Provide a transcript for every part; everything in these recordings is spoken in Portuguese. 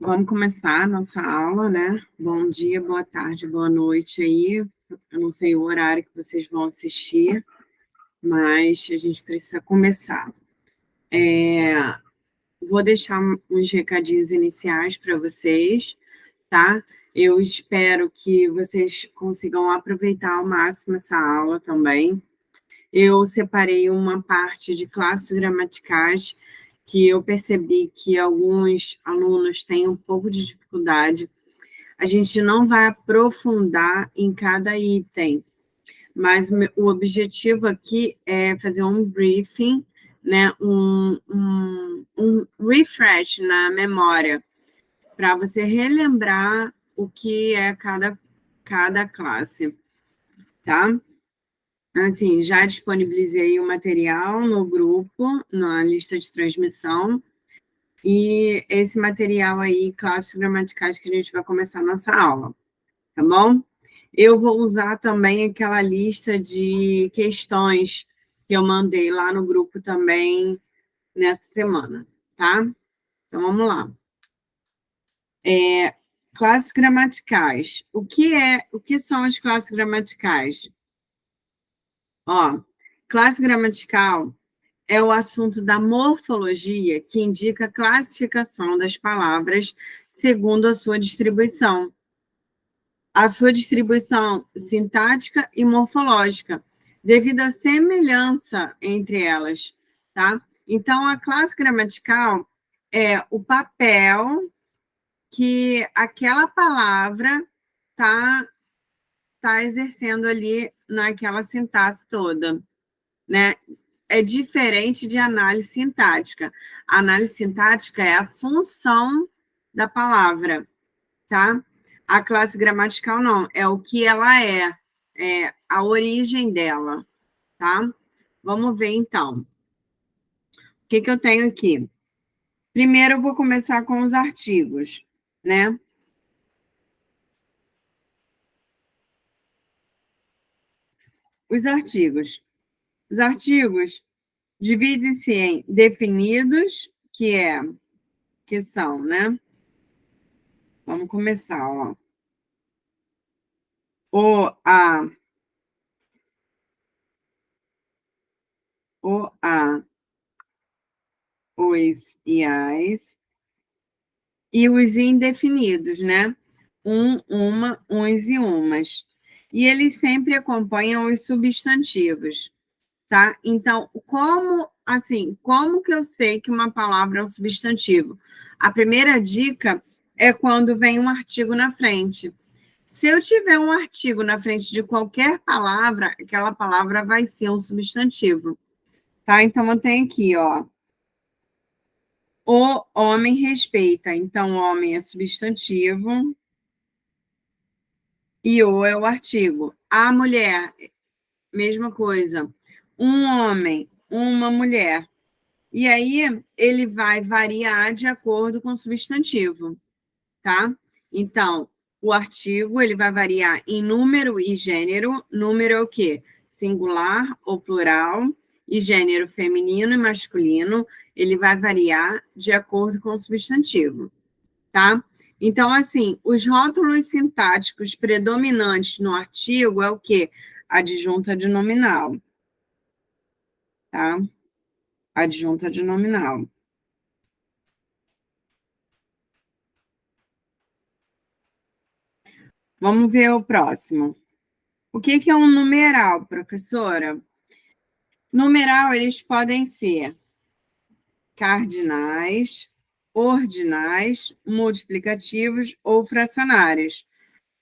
Vamos começar a nossa aula, né? Bom dia, boa tarde, boa noite aí. Eu não sei o horário que vocês vão assistir, mas a gente precisa começar. Vou deixar uns recadinhos iniciais para vocês, tá? Eu espero que vocês consigam aproveitar ao máximo essa aula também. Eu separei uma parte de classes gramaticais que eu percebi que alguns alunos têm um pouco de dificuldade. A gente não vai aprofundar em cada item, mas o objetivo aqui é fazer um briefing, né, um refresh na memória, para você relembrar o que é cada classe, tá? Assim, já disponibilizei o material no grupo, na lista de transmissão, e esse material aí, classes gramaticais, que a gente vai começar a nossa aula, tá bom? Eu vou usar também aquela lista de questões que eu mandei lá no grupo também nessa semana, tá? Então, vamos lá. Classes gramaticais. O que são as classes gramaticais? Ó, classe gramatical é o assunto da morfologia que indica a classificação das palavras segundo a sua distribuição. A sua distribuição sintática e morfológica, devido à semelhança entre elas, tá? Então, a classe gramatical é o papel que aquela palavra tá exercendo ali naquela sintaxe toda, né? É diferente de análise sintática. A análise sintática é a função da palavra, tá? A classe gramatical não, é o que ela é a origem dela, tá? Vamos ver, então. O que eu tenho aqui? Primeiro, eu vou começar com os artigos, né? Os artigos. Os artigos dividem-se em definidos, que são, né? Vamos começar, ó. A, os e as, e os indefinidos, né? Uma, uns e umas. E eles sempre acompanham os substantivos, tá? Então, como que eu sei que uma palavra é um substantivo? A primeira dica é quando vem um artigo na frente. Se eu tiver um artigo na frente de qualquer palavra, aquela palavra vai ser um substantivo, tá? Então, eu tenho aqui, ó. O homem respeita. Então, homem é substantivo e o é o artigo. A mulher, mesma coisa. Um homem, uma mulher. E aí, ele vai variar de acordo com o substantivo, tá? Então, o artigo, ele vai variar em número e gênero. Número é o quê? Singular ou plural. E gênero feminino e masculino, ele vai variar de acordo com o substantivo, tá? Então, assim, os rótulos sintáticos predominantes no artigo é o quê? Adjunta de nominal, tá? Adjunta de nominal. Vamos ver o próximo. O que é um numeral, professora? Numeral, eles podem ser cardinais, ordinais, multiplicativos ou fracionários.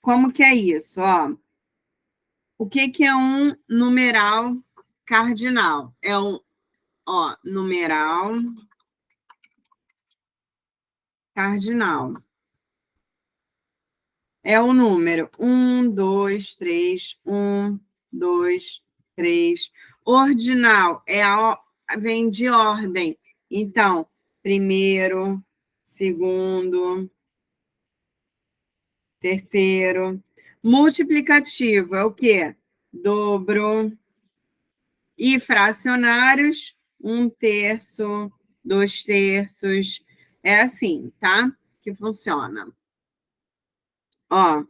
Como que é isso? Ó, o que é um numeral cardinal? É um, ó, numeral cardinal. É o número 1, 2, 3, 1, 2, 3. Ordinal vem de ordem. Então, primeiro, segundo, terceiro. Multiplicativo é o quê? Dobro. E fracionários, 1 terço, 2 terços. É assim, tá? Que funciona. Ó,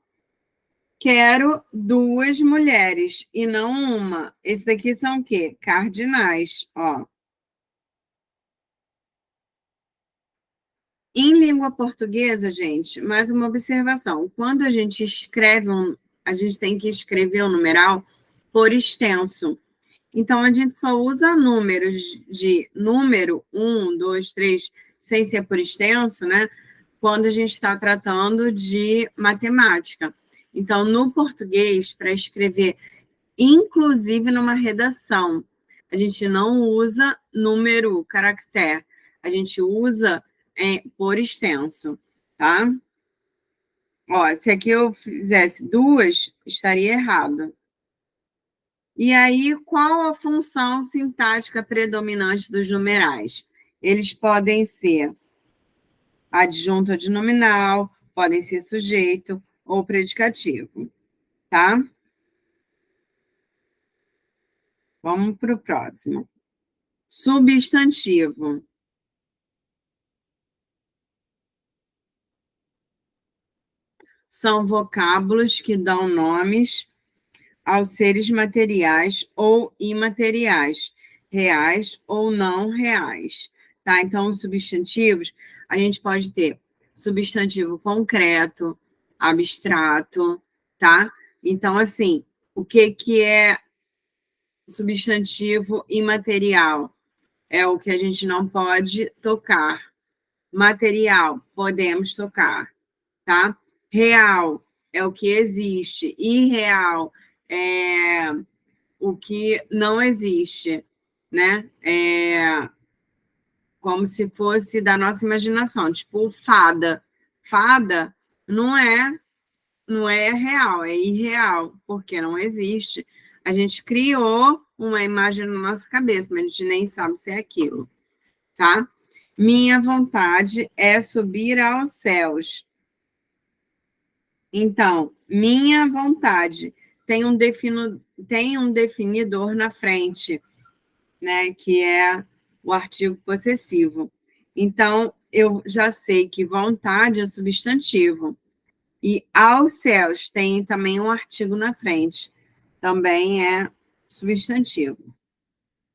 quero duas mulheres e não uma. Esse daqui são o quê? Cardinais, ó. Em língua portuguesa, gente, mais uma observação. Quando a gente escreve a gente tem que escrever o numeral por extenso. Então, a gente só usa números de número um, 2, 3, sem ser por extenso, né? Quando a gente está tratando de matemática. Então, no português, para escrever, inclusive numa redação, a gente não usa número, caractere, a gente usa por extenso, tá? Ó, se aqui eu fizesse duas, estaria errado. E aí, qual a função sintática predominante dos numerais? Eles podem ser adjunto adnominal, podem ser sujeito ou predicativo, tá? Vamos para o próximo. Substantivo. São vocábulos que dão nomes aos seres materiais ou imateriais, reais ou não reais, tá? Então, os substantivos, a gente pode ter substantivo concreto, abstrato, tá? Então, assim, o que que é substantivo imaterial? É o que a gente não pode tocar. Material, podemos tocar, tá? Real é o que existe, irreal é o que não existe, né? É como se fosse da nossa imaginação, tipo fada. Fada não é real, é irreal, porque não existe. A gente criou uma imagem na nossa cabeça, mas a gente nem sabe se é aquilo, tá? Minha vontade é subir aos céus. Então, minha vontade tem um definidor na frente, né, que é o artigo possessivo. Então, eu já sei que vontade é substantivo. E aos céus tem também um artigo na frente, também é substantivo.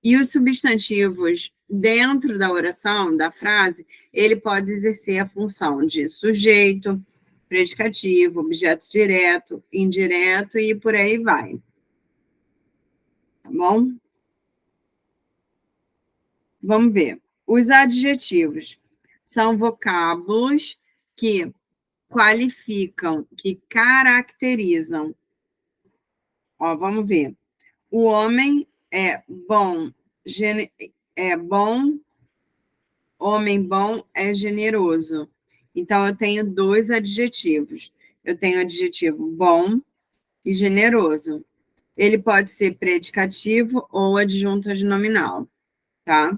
E os substantivos dentro da oração, da frase, ele pode exercer a função de sujeito, predicativo, objeto direto, indireto e por aí vai. Tá bom? Vamos ver. Os adjetivos são vocábulos que qualificam, que caracterizam. Ó, vamos ver. O homem é bom, homem bom é generoso. Então, eu tenho dois adjetivos. Eu tenho o adjetivo bom e generoso. Ele pode ser predicativo ou adjunto adnominal, tá?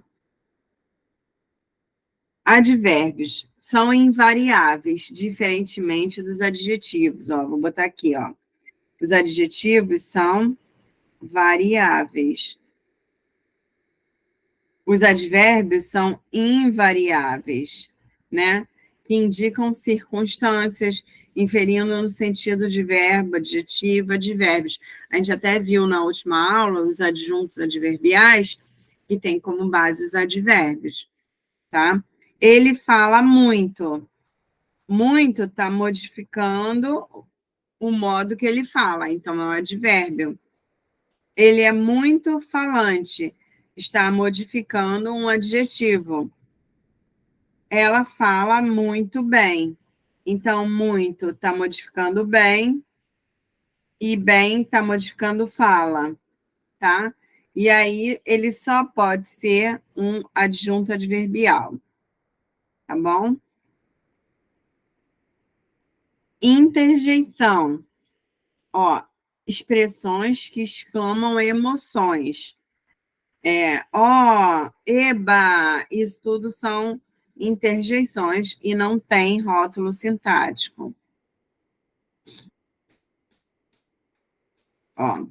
Advérbios são invariáveis, diferentemente dos adjetivos. Ó, vou botar aqui, ó. Os adjetivos são variáveis. Os advérbios são invariáveis, né? Que indicam circunstâncias, inferindo no sentido de verbo, adjetivo, advérbios. A gente até viu na última aula os adjuntos adverbiais, que tem como base os advérbios, tá? Ele fala muito. Muito está modificando o modo que ele fala, então é um advérbio. Ele é muito falante, está modificando um adjetivo. Ela fala muito bem. Então, muito está modificando bem e bem está modificando fala, tá? E aí, ele só pode ser um adjunto adverbial, tá bom? Interjeição. Ó, expressões que exclamam emoções. Ó, eba, isso tudo são interjeições e não tem rótulo sintático. Ó,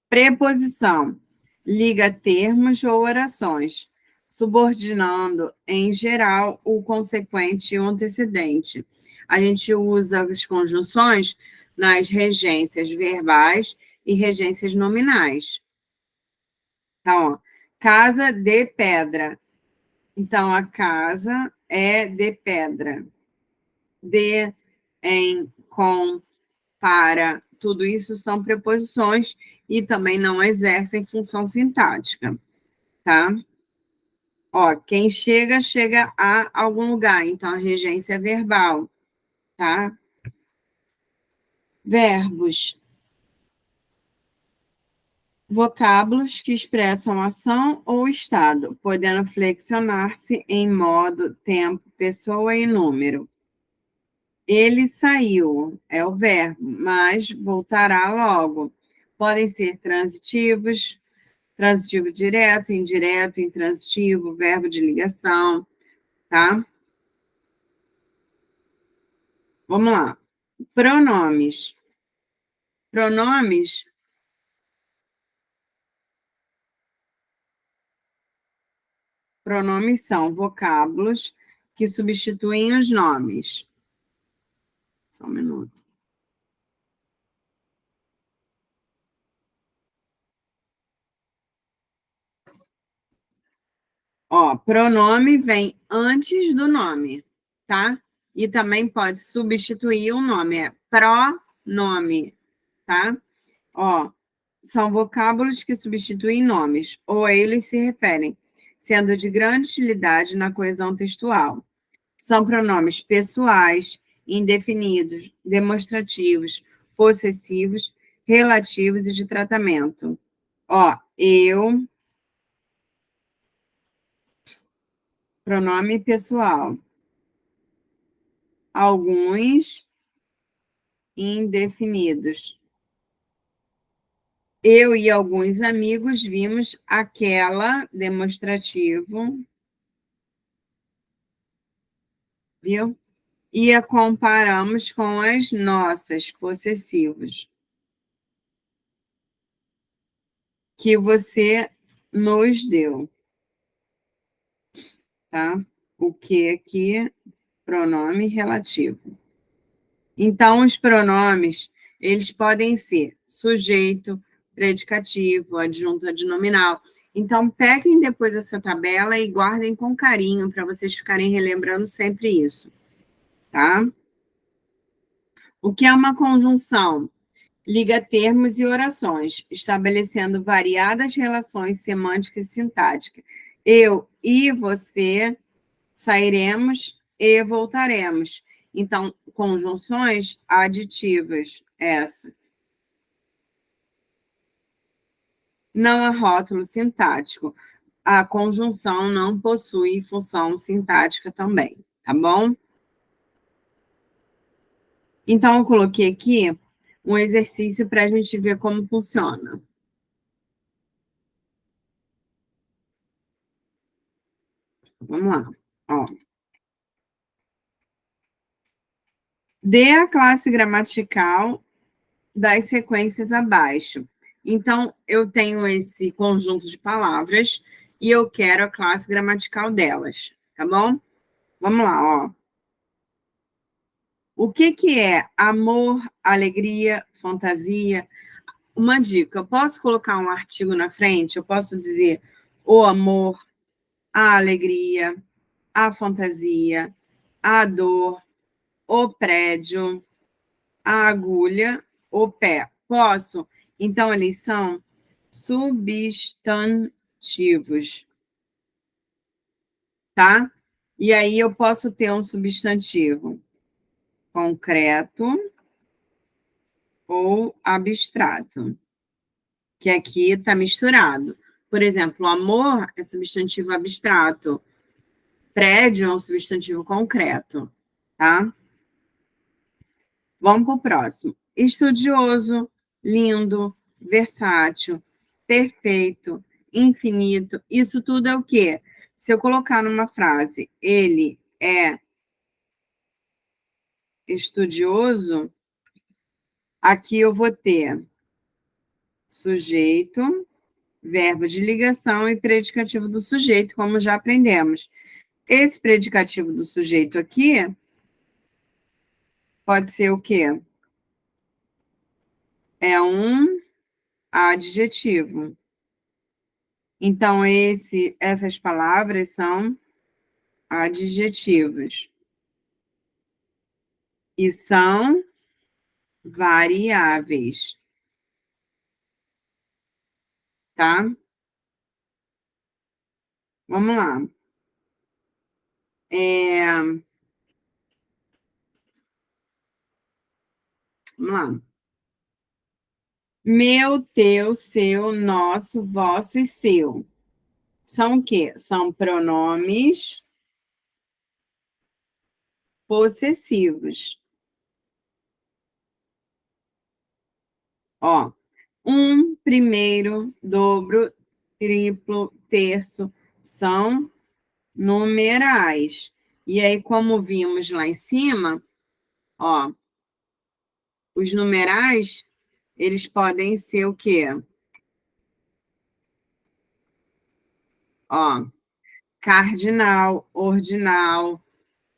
preposição, liga termos ou orações. subordinando, em geral, o consequente e o antecedente. A gente usa as conjunções nas regências verbais e regências nominais. Então, ó, casa de pedra. Então, a casa é de pedra. De, em, com, para, tudo isso são preposições e também não exercem função sintática, tá? Ó, quem chega, chega a algum lugar, então a regência é verbal, tá? Verbos. Vocábulos que expressam ação ou estado, podendo flexionar-se em modo, tempo, pessoa e número. Ele saiu, é o verbo, mas voltará logo. Podem ser transitivos, transitivo direto, indireto, intransitivo, verbo de ligação, tá? Vamos lá. Pronomes. Pronomes, pronomes são vocábulos que substituem os nomes. Só um minuto. Ó, pronome vem antes do nome, tá? E também pode substituir o nome, é pronome, tá? Ó, são vocábulos que substituem nomes, ou a eles se referem, sendo de grande utilidade na coesão textual. São pronomes pessoais, indefinidos, demonstrativos, possessivos, relativos e de tratamento. Ó, eu, pronome pessoal. Alguns indefinidos. Eu e alguns amigos vimos aquela demonstrativo, viu? E a comparamos com as nossas possessivos, que você nos deu, tá? O que aqui? Pronome relativo. Então, os pronomes, eles podem ser sujeito, predicativo, adjunto adnominal. Então, peguem depois essa tabela e guardem com carinho para vocês ficarem relembrando sempre isso, tá? O que é uma conjunção? Liga termos e orações, estabelecendo variadas relações semânticas e sintáticas. Eu e você sairemos e voltaremos. Então, conjunções aditivas, essa. Não há rótulo sintático. A conjunção não possui função sintática também, tá bom? Então, eu coloquei aqui um exercício para a gente ver como funciona. Vamos lá. Ó. Dê a classe gramatical das sequências abaixo. Então, eu tenho esse conjunto de palavras e eu quero a classe gramatical delas, tá bom? Vamos lá, ó. O que que é amor, alegria, fantasia? Uma dica, eu posso colocar um artigo na frente? Eu posso dizer o amor, a alegria, a fantasia, a dor, o prédio, a agulha, o pé. Posso? Então, eles são substantivos, tá? E aí eu posso ter um substantivo concreto ou abstrato, que aqui está misturado. Por exemplo, amor é substantivo abstrato, prédio é um substantivo concreto, tá? Vamos para o próximo. Estudioso, lindo, versátil, perfeito, infinito. Isso tudo é o quê? Se eu colocar numa frase, ele é estudioso, aqui eu vou ter sujeito, verbo de ligação e predicativo do sujeito, como já aprendemos. Esse predicativo do sujeito aqui pode ser o quê? É um adjetivo. Então, essas palavras são adjetivos. E são variáveis. Tá? Vamos lá. Vamos lá. Meu, teu, seu, nosso, vosso e seu. São o quê? São pronomes possessivos. Ó, um, primeiro, dobro, triplo, terço, são numerais. E aí, como vimos lá em cima, ó, os numerais, eles podem ser o quê? Ó, cardinal, ordinal,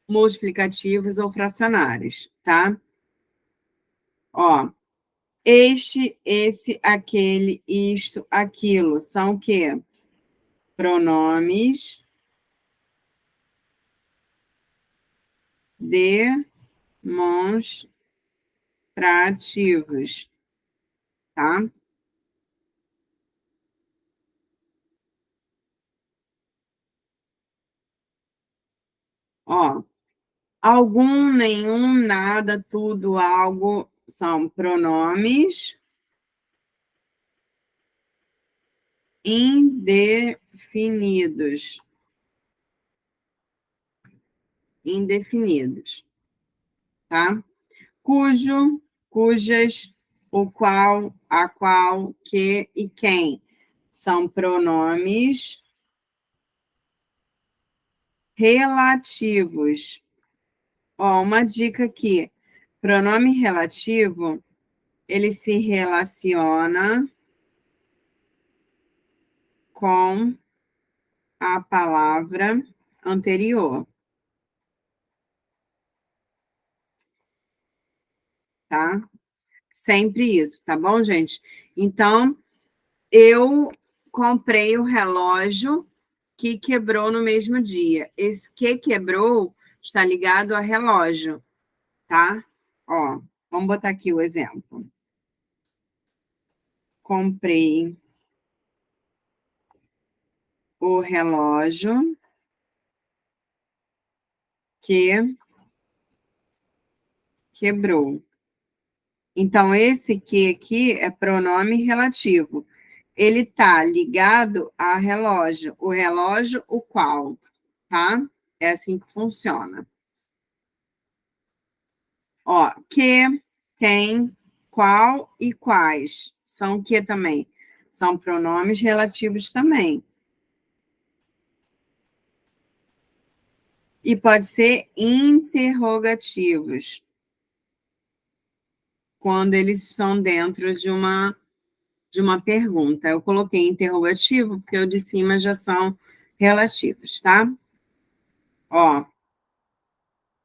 multiplicativos ou fracionários, tá? Ó, este, esse, aquele, isto, aquilo, são o quê? Pronomes demonstrativos, tá? Ó, algum, nenhum, nada, tudo, algo, são pronomes indefinidos. Indefinidos, tá? Cujo, cujas, o qual, a qual, que e quem são pronomes relativos. Ó, uma dica aqui. Pronome relativo, ele se relaciona com a palavra anterior, tá? Sempre isso, tá bom, gente? Então, eu comprei o relógio que quebrou no mesmo dia. Esse que quebrou está ligado a relógio, tá? Ó, vamos botar aqui o exemplo. Comprei o relógio que quebrou. Então, esse que aqui é pronome relativo. Ele está ligado a relógio. O relógio, o qual, tá? É assim que funciona. Ó, que, quem, qual e quais. São o que também? São pronomes relativos também. E pode ser interrogativos, quando eles estão dentro de uma pergunta. Eu coloquei interrogativo, porque o de cima já são relativos, tá? Ó,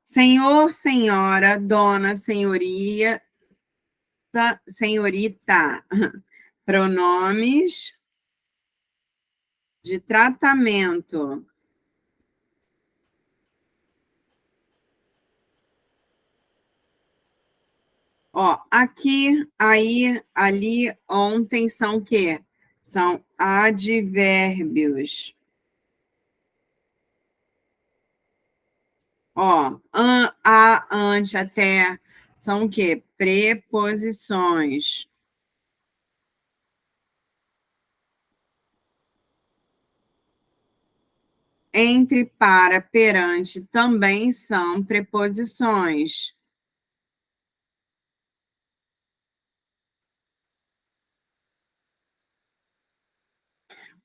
senhor, senhora, dona, senhoria, senhorita, pronomes de tratamento. Ó, aqui, aí, ali, ontem são o quê? São advérbios. Ó, a, ante, até, são o quê? Preposições. Entre, para, perante, também são preposições.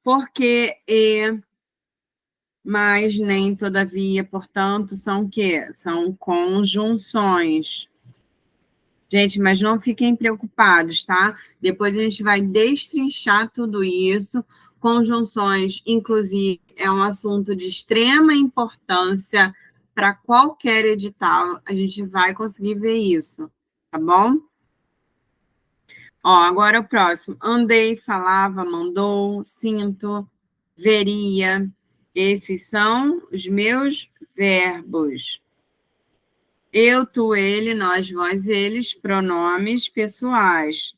Porque e, mas, nem, todavia, portanto, são o quê? São conjunções. Gente, mas não fiquem preocupados, tá? Depois a gente vai destrinchar tudo isso. Conjunções, inclusive, é um assunto de extrema importância para qualquer edital. A gente vai conseguir ver isso, tá bom? Ó, agora o próximo. Andei, falava, mandou, sinto, veria. Esses são os meus verbos. Eu, tu, ele, nós, vós, eles, pronomes pessoais.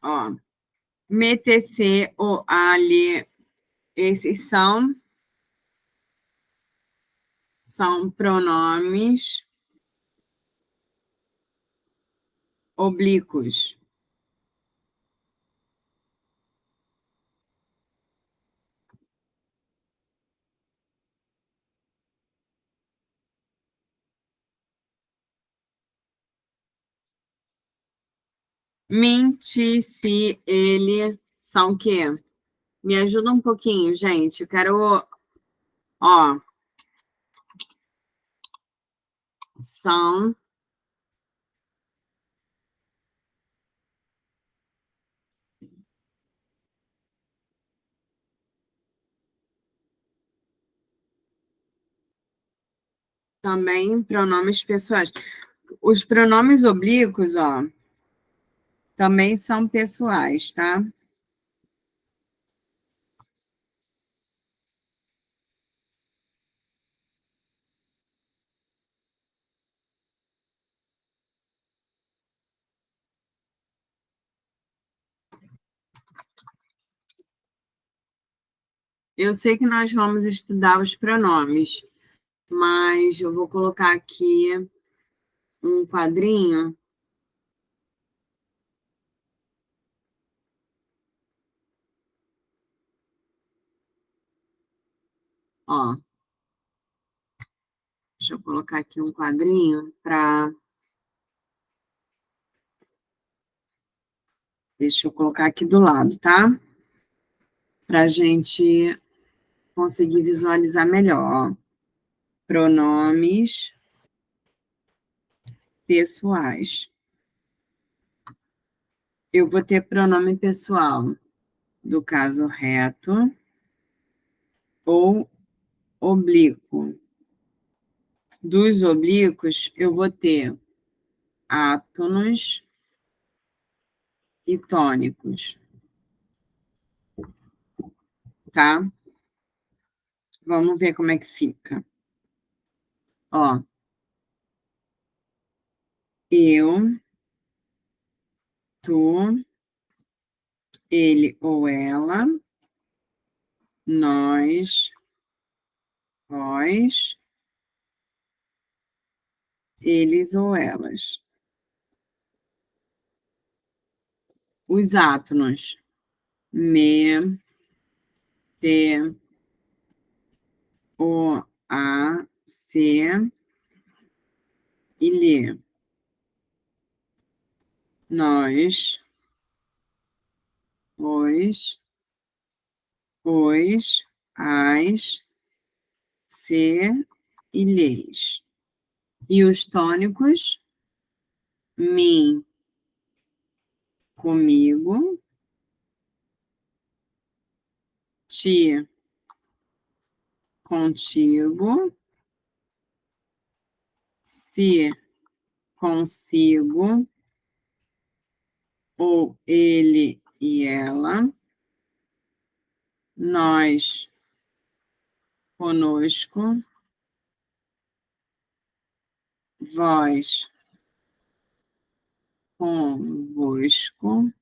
Ó, me, tc, o, ali, esses são pronomes oblíquos. Mim, ti, si, ele, são o quê? Me ajuda um pouquinho, gente. Eu quero, ó, são também pronomes pessoais. Os pronomes oblíquos, ó, também são pessoais, tá? Eu sei que nós vamos estudar os pronomes, mas eu vou colocar aqui um quadrinho. Ó, deixa eu colocar aqui um quadrinho para. Deixa eu colocar aqui do lado, tá? Para a gente conseguir visualizar melhor. Ó. Pronomes pessoais. Eu vou ter pronome pessoal do caso reto ou oblíquo. Dos oblíquos, eu vou ter átonos e tônicos, tá? Vamos ver como é que fica. Ó, eu, tu, ele ou ela, nós, vós, eles ou elas. Os átonos, me, te, o, a, se e lhe. Nós, os, as, se e lhes. E os tônicos, mim, comigo, ti, contigo, se, consigo, ou ele e ela, nós, conosco, vós, convosco,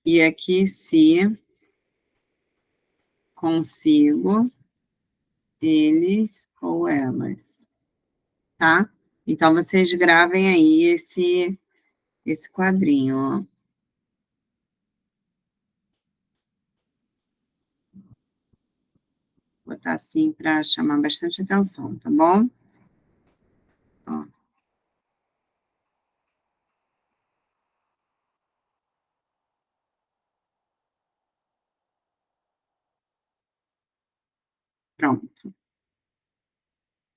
e aqui se, consigo, eles ou elas, tá? Então, vocês gravem aí esse quadrinho, ó. Vou botar assim para chamar bastante atenção, tá bom? Ó. Pronto.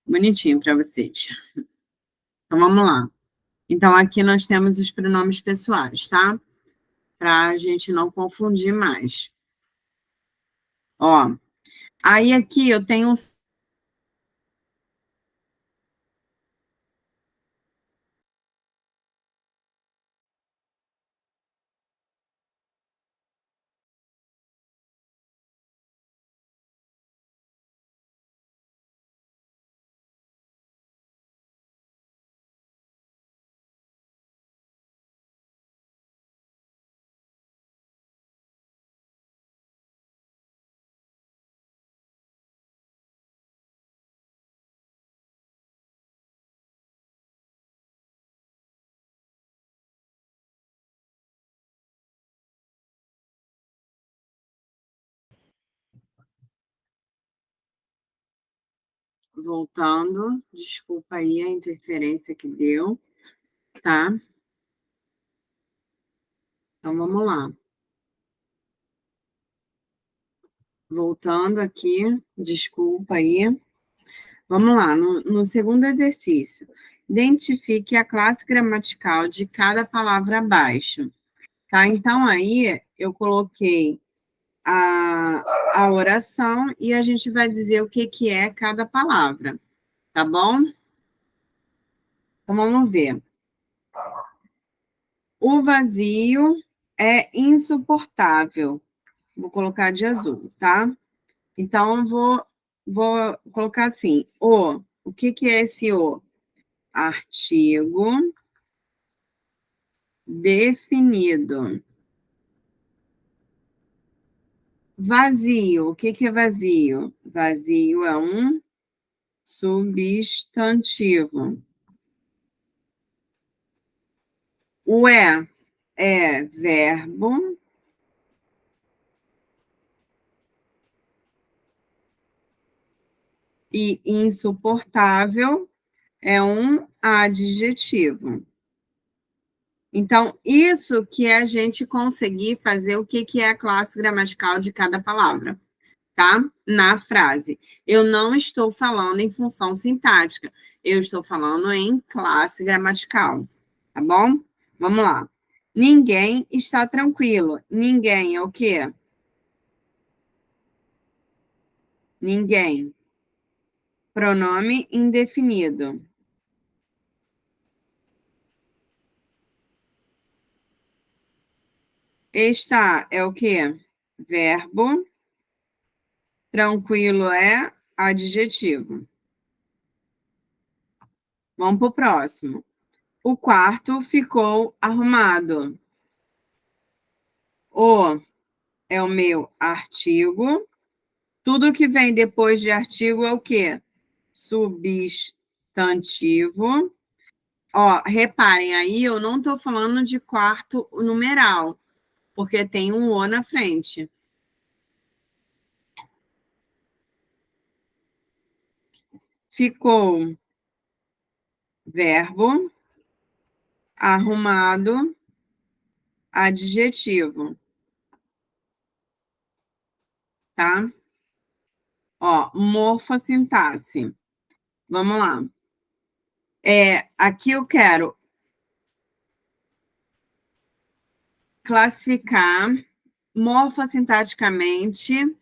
Bonitinho para vocês. Então, vamos lá. Então, aqui nós temos os pronomes pessoais, tá? Para a gente não confundir mais. Ó, aí aqui eu tenho voltando, desculpa aí a interferência que deu, tá? Então, vamos lá. Voltando aqui, desculpa aí. Vamos lá, no segundo exercício. Identifique a classe gramatical de cada palavra abaixo, tá? Então, aí, eu coloquei a oração e a gente vai dizer o que, que é cada palavra, tá bom? Então, vamos ver. O vazio é insuportável. Vou colocar de azul, tá? Então, eu vou colocar assim, o que, que é esse o? Artigo definido. Vazio, o que, que é vazio? Vazio é um substantivo. O é verbo. E insuportável é um adjetivo. Então, isso que é a gente conseguir fazer o que, que é a classe gramatical de cada palavra, tá? Na frase. Eu não estou falando em função sintática, eu estou falando em classe gramatical, tá bom? Vamos lá. Ninguém está tranquilo. Ninguém é o quê? Ninguém. Pronome indefinido. Está é o quê? Verbo. Tranquilo é adjetivo. Vamos para o próximo. O quarto ficou arrumado. O é o meu artigo. Tudo que vem depois de artigo é o quê? Substantivo. Ó, reparem aí, eu não estou falando de quarto numeral, porque tem um O na frente. Ficou verbo, arrumado, adjetivo, tá? Ó, morfossintaxe. Vamos lá. Aqui eu quero classificar morfossintaticamente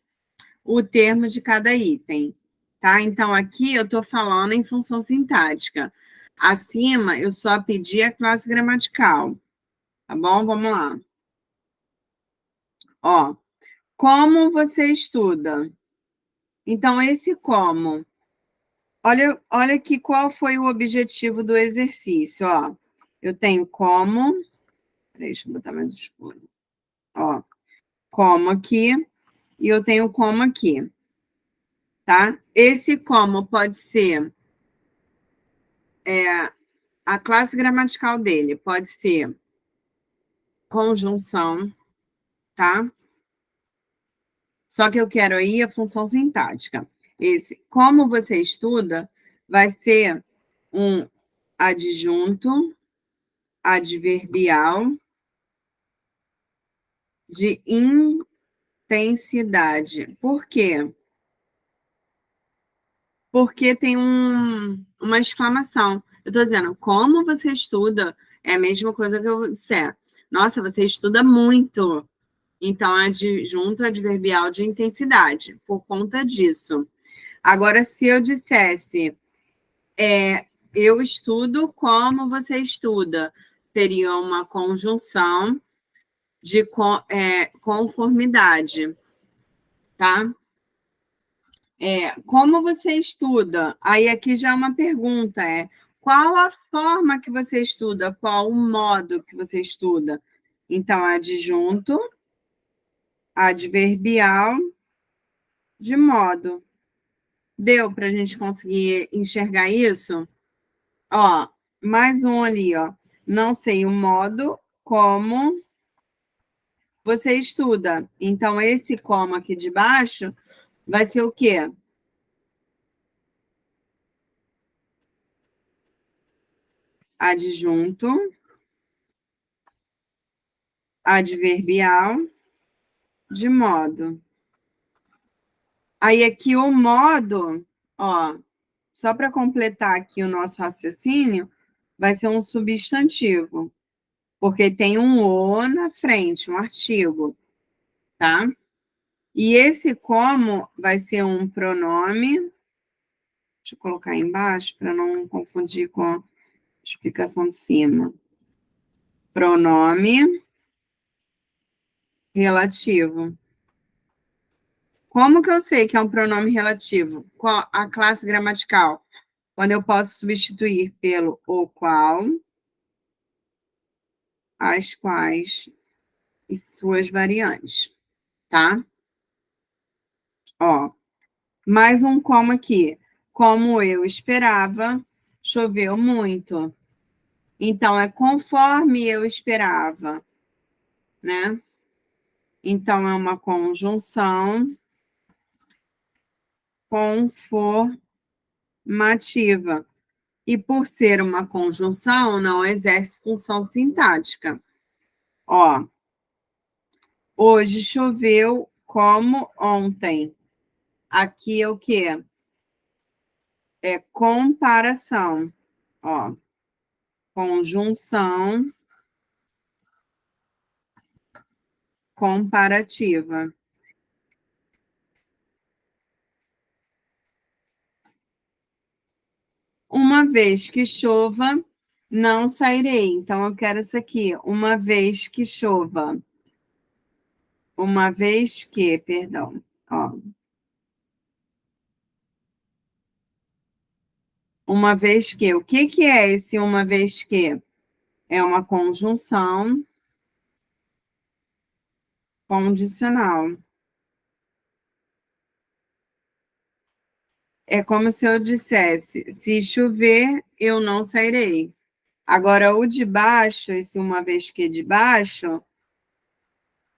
o termo de cada item, tá? Então, aqui eu estou falando em função sintática. Acima, eu só pedi a classe gramatical, tá bom? Vamos lá. Ó, como você estuda? Então, esse como. Olha aqui qual foi o objetivo do exercício, ó. Eu tenho como. Peraí, deixa eu botar mais escuro. Ó, como aqui, e eu tenho como aqui, tá? Esse como pode ser a classe gramatical dele, pode ser conjunção, tá? Só que eu quero aí a função sintática. Esse como você estuda vai ser um adjunto adverbial de intensidade. Por quê? porque tem uma exclamação. Eu estou dizendo, como você estuda, é a mesma coisa que eu disser. Nossa, você estuda muito. Então, é adjunto adverbial de intensidade, por conta disso. Agora, se eu dissesse, eu estudo como você estuda, seria uma conjunção de conformidade, tá? Como você estuda? Aí aqui já é uma pergunta, qual a forma que você estuda? Qual o modo que você estuda? Então, adjunto, adverbial, de modo. Deu para a gente conseguir enxergar isso? Ó, mais um ali, ó. Não sei o modo como você estuda. Então, esse como aqui de baixo vai ser o quê? Adjunto, adverbial, de modo. Aí aqui o modo, ó, só para completar aqui o nosso raciocínio, vai ser um substantivo, porque tem um o na frente, um artigo, tá? E esse como vai ser um pronome, deixa eu colocar aí embaixo para não confundir com a explicação de cima. Pronome relativo. Como que eu sei que é um pronome relativo? Qual a classe gramatical? Quando eu posso substituir pelo o qual, as quais e suas variantes, tá? Ó, mais um como aqui. Como eu esperava, choveu muito. Então, é conforme eu esperava, né? Então, é uma conjunção conformativa. E por ser uma conjunção, não exerce função sintática. Ó, hoje choveu como ontem. Aqui é o quê? É comparação. Ó, conjunção comparativa. Uma vez que chova, não sairei. Então, eu quero isso aqui. Uma vez que chova. Uma vez que, perdão. Ó. Uma vez que. O que que é esse uma vez que? É uma conjunção condicional. É como se eu dissesse: se chover, eu não sairei. Agora, o de baixo, esse uma vez que de baixo,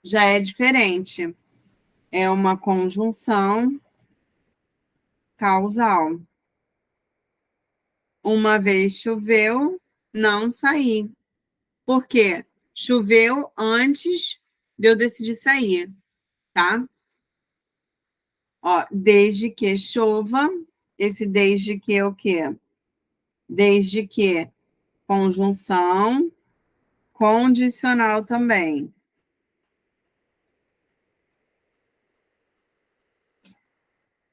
já é diferente. É uma conjunção causal. Uma vez choveu, não saí. Por quê? Choveu antes de eu decidir sair, tá? Ó, desde que chova, esse desde que é o quê? Desde que conjunção condicional também.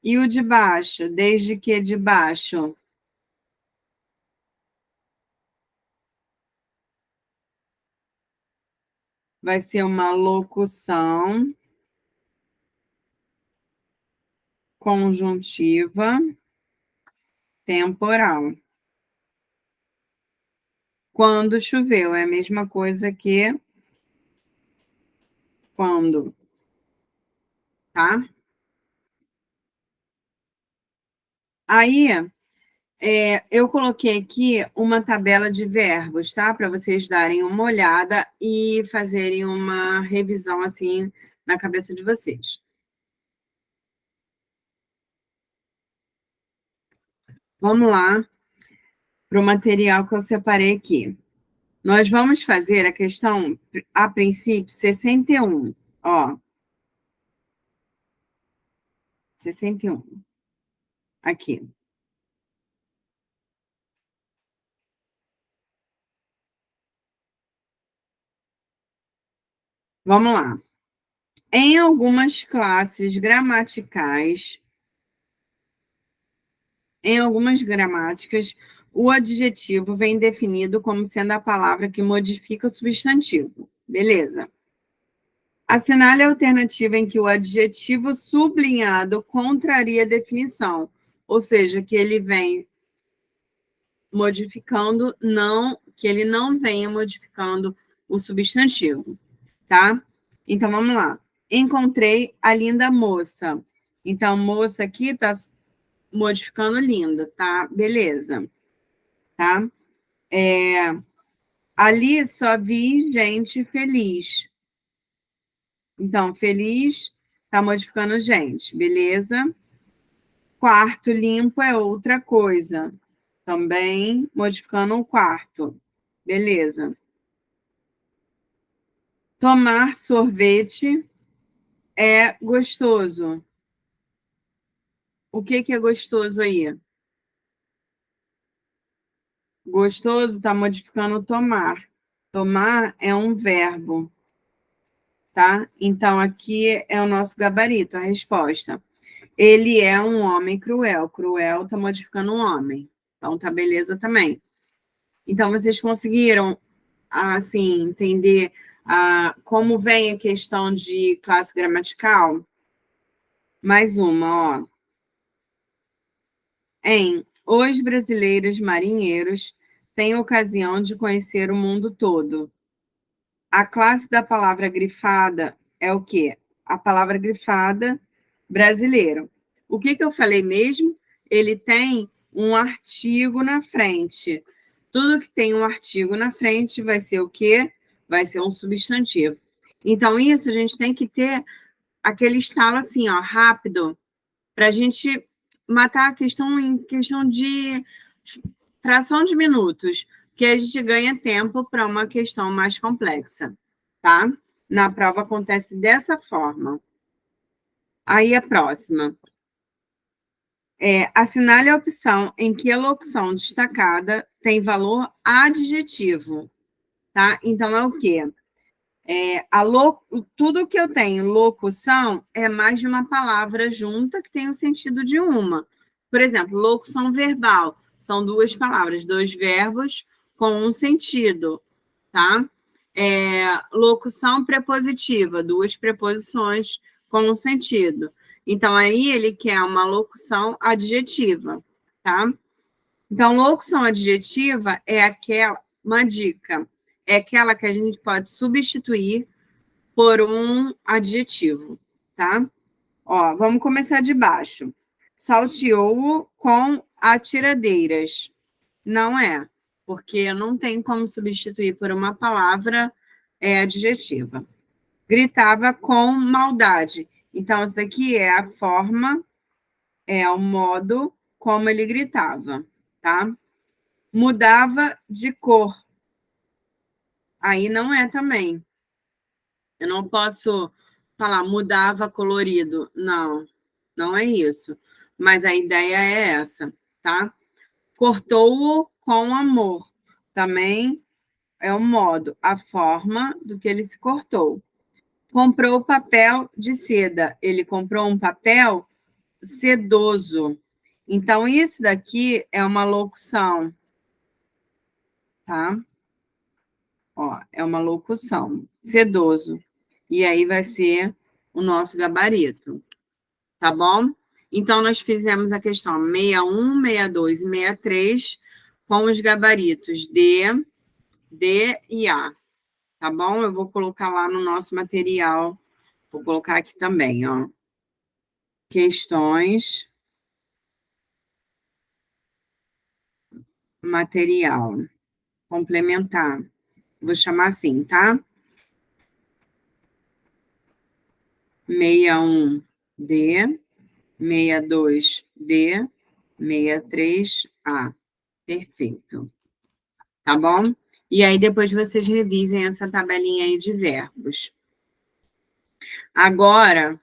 E o de baixo, desde que de baixo vai ser uma locução conjuntiva temporal. Quando choveu, é a mesma coisa que quando, tá? Aí, eu coloquei aqui uma tabela de verbos, tá? Para vocês darem uma olhada e fazerem uma revisão assim na cabeça de vocês. Vamos lá para o material que eu separei aqui. Nós vamos fazer a questão, a princípio, 61. Ó, 61. Aqui. Vamos lá. Em algumas classes gramaticais, em algumas gramáticas, o adjetivo vem definido como sendo a palavra que modifica o substantivo. Beleza. Assinale a alternativa em que o adjetivo sublinhado contraria a definição, ou seja, que ele vem modificando, não, que ele não venha modificando o substantivo, tá? Então, vamos lá. Encontrei a linda moça. Então, moça aqui está modificando linda, tá? Beleza, tá? Ali só vi gente feliz. Então, feliz está modificando gente, beleza? Quarto limpo é outra coisa. Também modificando o quarto. Beleza. Tomar sorvete é gostoso. O que é gostoso aí? Gostoso está modificando tomar. Tomar é um verbo, tá? Então, aqui é o nosso gabarito, a resposta. Ele é um homem cruel. Cruel está modificando um homem. Então, tá beleza também. Então, vocês conseguiram, assim, entender como vem a questão de classe gramatical? Mais uma, ó. Os brasileiros marinheiros têm ocasião de conhecer o mundo todo. A classe da palavra grifada é o quê? A palavra grifada brasileiro. O que eu falei mesmo? Ele tem um artigo na frente. Tudo que tem um artigo na frente vai ser o quê? Vai ser um substantivo. Então, isso a gente tem que ter aquele estalo assim, ó, rápido, para a gente matar a questão em questão de fração de minutos, que a gente ganha tempo para uma questão mais complexa, tá? Na prova acontece dessa forma. Aí a próxima. Assinale a opção em que a locução destacada tem valor adjetivo, tá? Então, é o quê? Tudo que eu tenho locução é mais de uma palavra junta que tem o sentido de uma. Por exemplo, locução verbal são duas palavras, dois verbos com um sentido, tá? Locução prepositiva, duas preposições com um sentido. Então, aí ele quer uma locução adjetiva, tá? Então, locução adjetiva é aquela, uma dica, é aquela que a gente pode substituir por um adjetivo, tá? Ó, vamos começar de baixo. Salteou com atiradeiras. Não é, porque não tem como substituir por uma palavra adjetiva. Gritava com maldade. Então, isso daqui é a forma, é o modo como ele gritava, tá? Mudava de cor. Aí não é também. Eu não posso falar mudava colorido. Não, não é isso. Mas a ideia é essa, tá? Cortou-o com amor. Também é o modo, a forma do que ele se cortou. Comprou papel de seda. Ele comprou um papel sedoso. Então, isso daqui é uma locução, tá? Ó, é uma locução, sedoso. E aí vai ser o nosso gabarito, tá bom? Então, nós fizemos a questão 61, 62 e 63 com os gabaritos D, D e A, tá bom? Eu vou colocar lá no nosso material, vou colocar aqui também, ó. Questões, material, complementar. Vou chamar assim, tá? 61D, 62D, 63A. Perfeito. Tá bom? E aí depois vocês revisem essa tabelinha aí de verbos. Agora,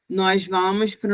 nós vamos para